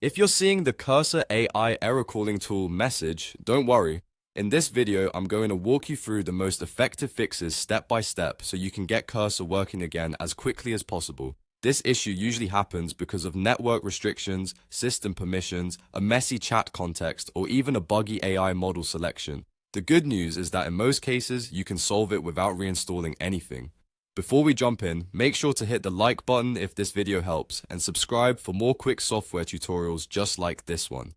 If you're seeing the Cursor AI error calling tool message, don't worry. In this video, I'm going to walk you through the most effective fixes step by step so you can get Cursor working again as quickly as possible. This issue usually happens because of network restrictions, system permissions, a messy chat context, or even a buggy AI model selection. The good news is that in most cases, you can solve it without reinstalling anything. Before we jump in, make sure to hit the like button if this video helps and subscribe for more quick software tutorials just like this one.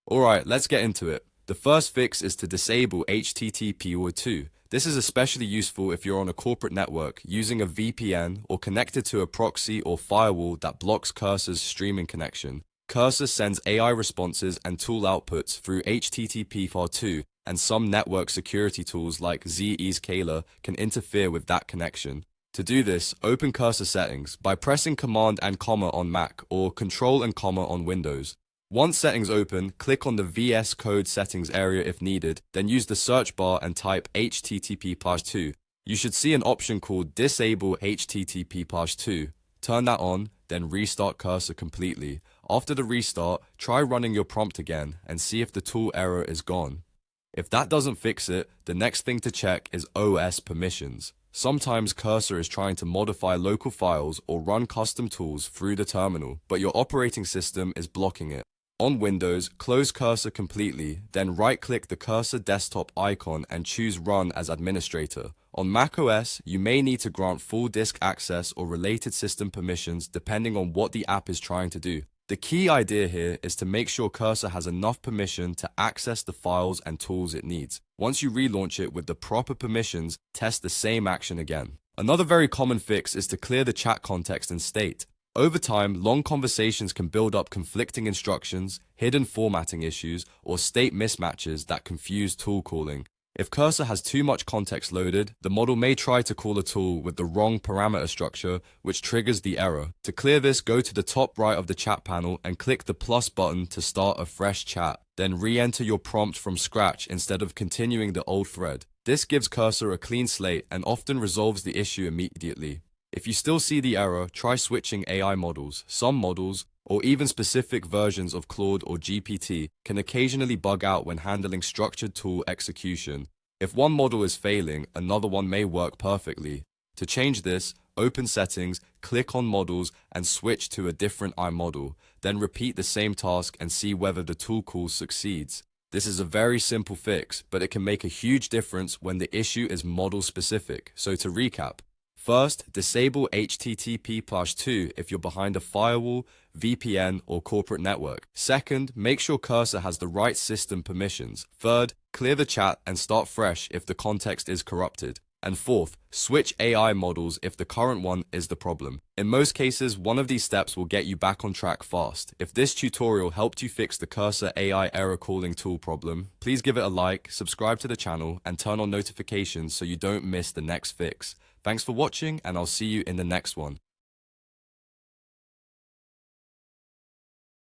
Alright, let's get into it. The first fix is to disable HTTP2. This is especially useful if you're on a corporate network using a VPN or connected to a proxy or firewall that blocks Cursor's streaming connection. Cursor sends AI responses and tool outputs through HTTP2, and some network security tools like Zscaler can interfere with that connection. To do this, open Cursor settings by pressing Command and comma on Mac or Control and comma on Windows. Once settings open, click on the VS Code settings area if needed, then use the search bar and type HTTP2. You should see an option called Disable HTTP2. Turn that on, then restart Cursor completely. After the restart, try running your prompt again and see if the tool error is gone. If that doesn't fix it, the next thing to check is OS permissions. Sometimes Cursor is trying to modify local files or run custom tools through the terminal, but your operating system is blocking it. On Windows, close Cursor completely, then right-click the Cursor desktop icon and choose Run as Administrator. On macOS, you may need to grant full disk access or related system permissions depending on what the app is trying to do. The key idea here is to make sure Cursor has enough permission to access the files and tools it needs. Once you relaunch it with the proper permissions, test the same action again. Another very common fix is to clear the chat context and state. Over time, long conversations can build up conflicting instructions, hidden formatting issues, or state mismatches that confuse tool calling. If Cursor has too much context loaded, the model may try to call a tool with the wrong parameter structure, which triggers the error. To clear this, go to the top right of the chat panel and click the plus button to start a fresh chat. Then re-enter your prompt from scratch instead of continuing the old thread. This gives Cursor a clean slate and often resolves the issue immediately. If you still see the error, try switching AI models. Some models, or even specific versions of Claude or GPT, can occasionally bug out when handling structured tool execution. If one model is failing, another one may work perfectly. To change this, open Settings, click on Models, and switch to a different iModel. Then repeat the same task and see whether the tool call succeeds. This is a very simple fix, but it can make a huge difference when the issue is model specific. So to recap, first, disable HTTP2 if you're behind a firewall, VPN, or corporate network. Second, make sure Cursor has the right system permissions. Third, clear the chat and start fresh if the context is corrupted. And fourth, switch AI models if the current one is the problem. In most cases, one of these steps will get you back on track fast. If this tutorial helped you fix the Cursor AI error calling tool problem, please give it a like, subscribe to the channel, and turn on notifications so you don't miss the next fix. Thanks for watching, and I'll see you in the next one.